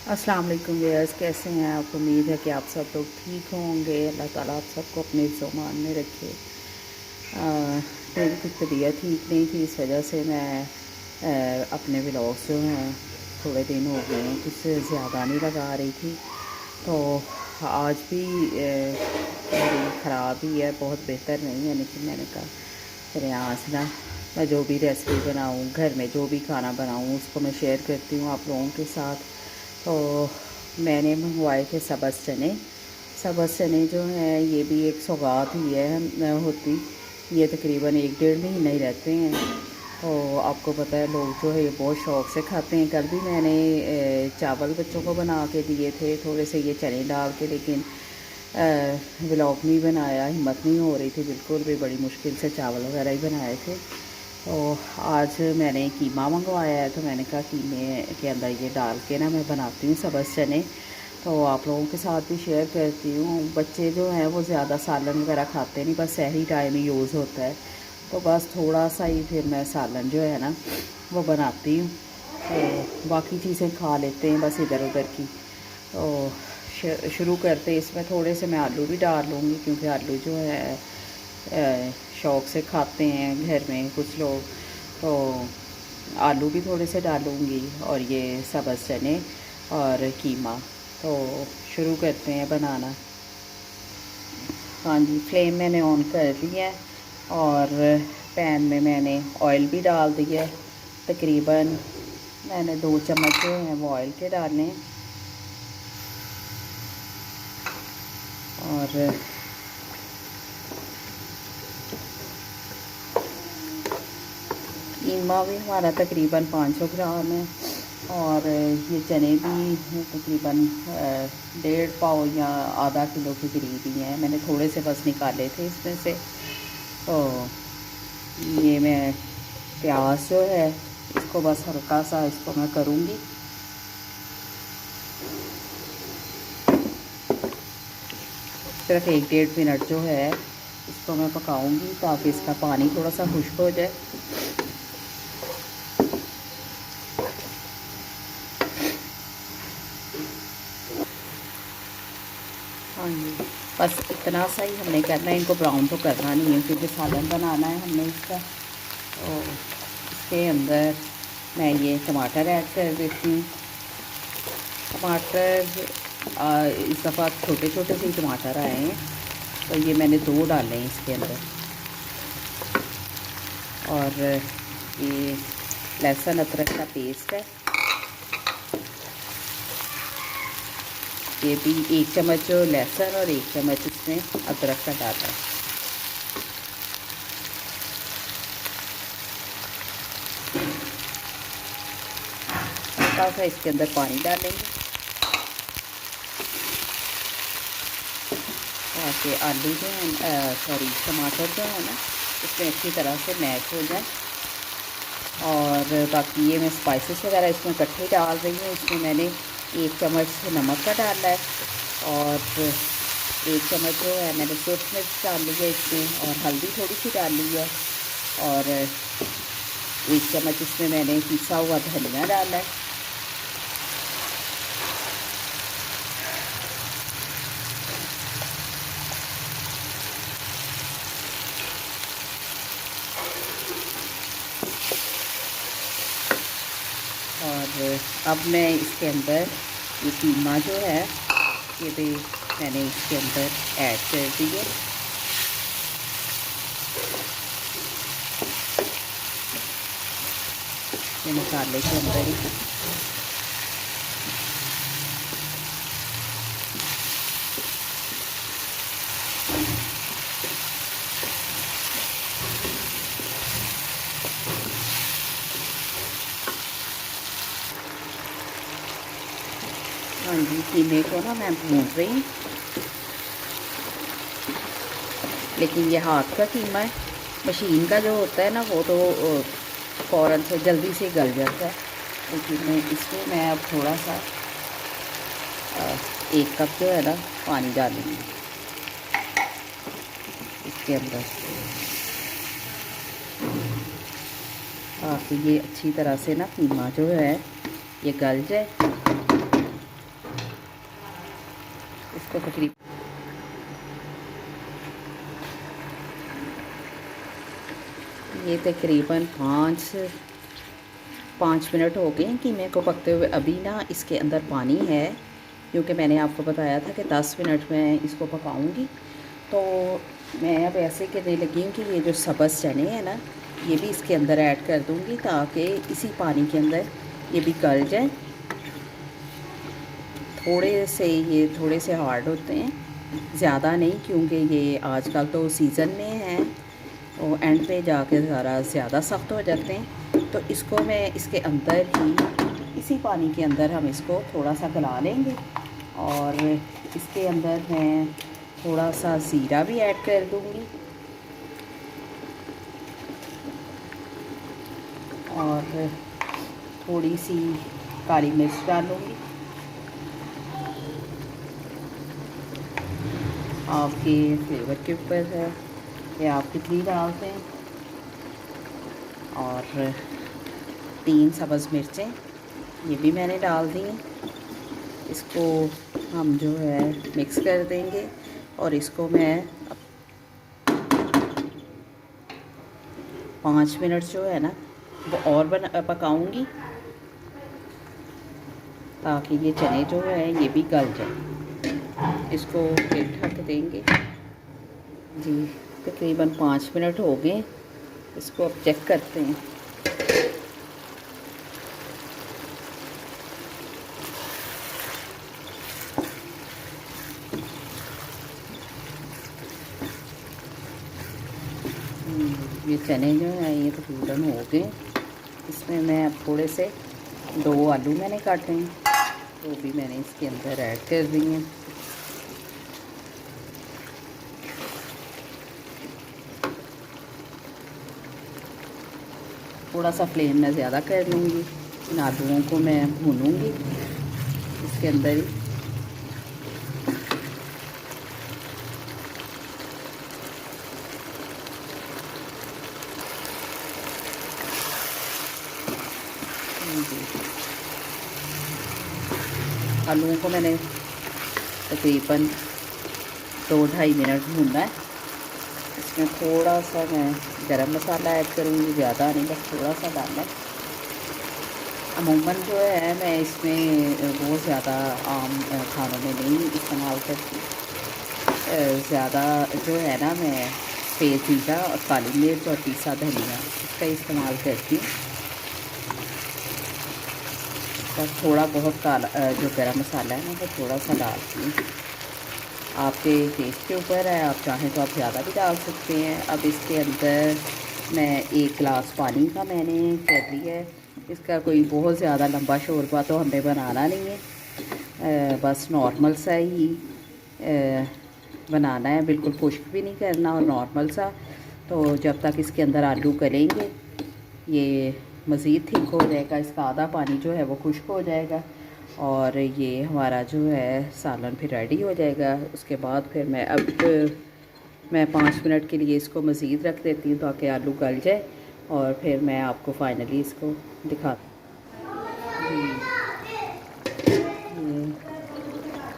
अस्सलाम वालेकुम व्यूअर्स, कैसे हैं आप। उम्मीद है कि आप सब लोग ठीक होंगे। अल्लाह ताला आप सबको अपने ज़ुबान में रखे। मेरी कुछ तबीयत ठीक नहीं थी, इस वजह से मैं अपने व्लॉग्स जो हैं थोड़े दिन हो गए हैं कुछ ज़्यादा नहीं लगा रही थी। तो आज भी मेरी ख़राब ही है, बहुत बेहतर नहीं है, लेकिन मैंने कहा फिर यहाँ से ना मैं जो भी रेसिपी बनाऊँ, घर में जो भी खाना बनाऊँ, उसको मैं शेयर करती हूँ आप लोगों के साथ। तो मैंने मंगवाए थे सब्ज़ चने। सब्ज़ चने जो हैं ये भी एक सौगात ही है होती। ये तकरीबन 1 डेढ़ महीना ही रहते हैं। तो आपको पता है लोग जो है ये बहुत शौक़ से खाते हैं। कल भी मैंने चावल बच्चों को बना के दिए थे थोड़े से ये चने डाल के, लेकिन व्लॉग नहीं बनाया, हिम्मत नहीं हो रही थी बिल्कुल भी, बड़ी मुश्किल से चावल वगैरह ही बनाए थे। तो आज मैंने कीमा मंगवाया है, तो मैंने कहा कीमे के अंदर ये डाल के ना मैं बनाती हूँ सब्ज़ चने, तो आप लोगों के साथ भी शेयर करती हूँ। बच्चे जो हैं वो ज़्यादा सालन वगैरह खाते नहीं, बस सहरी टाइम ही यूज़ होता है, तो बस थोड़ा सा ही फिर मैं सालन जो है ना वो बनाती हूँ। तो बाकी चीज़ें खा लेते हैं बस इधर उधर की। तो शुरू करते इसमें थोड़े से मैं आलू भी डाल लूँगी, क्योंकि आलू जो है शौक़ से खाते हैं घर में कुछ लोग। तो आलू भी थोड़े से डालूँगी और ये सब्ज़ चने और कीमा। तो शुरू करते हैं बनाना। हाँ जी, फ्लेम मैंने ऑन कर दी है और पैन में मैंने ऑयल भी डाल दिया है। तकरीबन मैंने 2 चम्मच जो हैं वो ऑयल के डाले हैं। और कीमा भी हमारा तकरीबन 500 ग्राम है और ये चने भी तकरीबन 1.5 पाव या आधा किलो के करीब ही हैं। मैंने थोड़े से बस निकाले थे इसमें से। तो ये मैं प्याज जो है इसको बस हल्का सा इसको मैं करूँगी, सिर्फ 1 डेढ़ मिनट जो है इसको मैं पकाऊंगी ताकि इसका पानी थोड़ा सा खुश्क हो जाए। हाँ जी, बस इतना सा ही हमने करना है, इनको ब्राउन तो करना नहीं है क्योंकि सालन बनाना है हमने इसका। तो इसके अंदर मैं ये टमाटर ऐड कर देती हूँ। टमाटर इस दफ़ा छोटे छोटे से ही टमाटर आए हैं, तो ये मैंने 2 डाले हैं इसके अंदर। और ये लहसुन अदरक का पेस्ट है, ये भी 1 चम्मच जो लहसुन और 1 चम्मच इसमें अदरक का डाला है। हल्का सा इसके अंदर पानी डालेंगे ताकि आलू जो है टमाटर जो है ना इसमें अच्छी तरह से मैश हो जाए। और बाकी ये मैं स्पाइसेस वगैरह इसमें इकट्ठे डाल रही हूँ। इसमें मैंने 1 चम्मच नमक का डाला है और 1 चम्मच जो है मैंने सूरज मिर्च डाल ली है इसमें, और हल्दी थोड़ी सी डाल ली है, और 1 चम्मच इसमें मैंने पिसा हुआ धनिया डाला है। और अब मैं इसके अंदर ये कीमा जो है ये भी मैंने इसके अंदर ऐड कर दिए। ये मसाले के अंदर ही हाँ जी, कीमे को ना मैं भून रही हूँ, लेकिन ये हाथ का कीमा है। मशीन का जो होता है ना वो तो फ़ौरन से जल्दी से गल जाता है, लेकिन इसमें मैं अब थोड़ा सा 1 कप जो है ना पानी डालूँगी इसके अंदर, ताकि ये अच्छी तरह से ना कीमा जो है ये गल जाए। तो तकरीबन ये तकरीबन 5 मिनट हो गए कि मेरे को पकते हुए। अभी ना इसके अंदर पानी है, क्योंकि मैंने आपको बताया था कि 10 मिनट में इसको पकाऊंगी। तो मैं अब ऐसे करने लगी हूँ कि ये जो सब्ज़ चने हैं ना, ये भी इसके अंदर ऐड कर दूँगी ताकि इसी पानी के अंदर ये भी गल जाए। थोड़े से हार्ड होते हैं, ज़्यादा नहीं, क्योंकि ये आजकल तो सीज़न में है तो एंड पे जाके ज़्यादा सख्त हो जाते हैं। तो इसको मैं इसके अंदर ही, इसी पानी के अंदर हम इसको थोड़ा सा गला लेंगे। और इसके अंदर मैं थोड़ा सा ज़ीरा भी ऐड कर दूँगी और थोड़ी सी काली मिर्च डालूँगी। आपके फ्लेवर के ऊपर है कि आप कितनी डालते हैं। और 3 सब्ज़ मिर्चें ये भी मैंने डाल दी हैं। इसको हम जो है मिक्स कर देंगे और इसको मैं 5 मिनट जो है ना वो और पकाऊंगी ताकि ये चने जो है ये भी गल जाए। इसको फिर ढक देंगे जी। तकरीबन 5 मिनट हो गए, इसको अब चेक करते हैं। ये चने जो हैं ये तकरीबन हो गए। इसमें मैं अब थोड़े से 2 आलू मैंने काटे हैं, वो भी मैंने इसके अंदर ऐड कर दिए हैं। थोड़ा सा फ्लेम में ज़्यादा कर लूँगी। इन आलूओं को मैं भूनूँगी इसके अंदर ही। आलूओं को मैंने तकरीबन 2-2.5 मिनट भूनना है। इसमें थोड़ा सा मैं गरम मसाला ऐड करूँगी, ज़्यादा नहीं, बस थोड़ा सा डालना। अमूमन जो है मैं इसमें बहुत ज़्यादा आम खानों में नहीं इस्तेमाल करती। ज़्यादा जो है ना मैं सफ़ेद जीरा और काली मिर्च और पिसा धनिया इसका इस्तेमाल करती हूँ। बस थोड़ा बहुत काला जो गरम मसाला है ना वो थोड़ा सा डालती हूँ। आपके टेस्ट के ऊपर है, आप चाहें तो आप ज़्यादा भी डाल सकते हैं। अब इसके अंदर मैं 1 गिलास पानी का मैंने कर लिया है। इसका कोई बहुत ज़्यादा लंबा शोरबा तो हमें बनाना नहीं है, बस नॉर्मल सा ही बनाना है, बिल्कुल खुश्क भी नहीं करना और नॉर्मल सा। तो जब तक इसके अंदर आलू गलेंगे ये मज़ीद थिक हो जाएगा, इसका आधा पानी जो है वो खुश्क हो जाएगा और ये हमारा जो है सालन फिर रेडी हो जाएगा। उसके बाद फिर मैं 5 मिनट के लिए इसको मज़ीद रख देती हूँ ताकि आलू गल जाए और फिर मैं आपको फाइनली इसको दिखाती हूँ। ये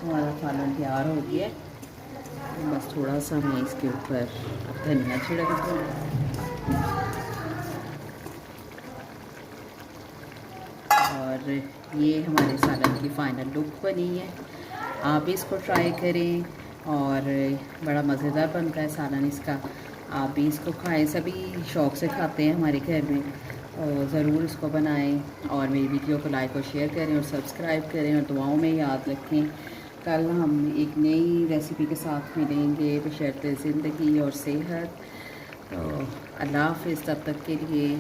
हमारा सालन तैयार हो गया, बस थोड़ा सा मैं इसके ऊपर धनिया छिड़क दूँगी और ये हमारे सालन की फ़ाइनल लुक बनी है। आप भी इसको ट्राई करें और बड़ा मज़ेदार बनता है सालन इसका। आप भी इसको खाएं, सभी शौक़ से खाते हैं हमारे घर में, और ज़रूर इसको बनाएं और मेरी वीडियो को लाइक और शेयर करें और सब्सक्राइब करें और दुआओं में याद रखें। कल हम एक नई रेसिपी के साथ मिलेंगे बशर्ते ज़िंदगी और सेहत। तो अल्लाह हाफ़िज़, तब तक के लिए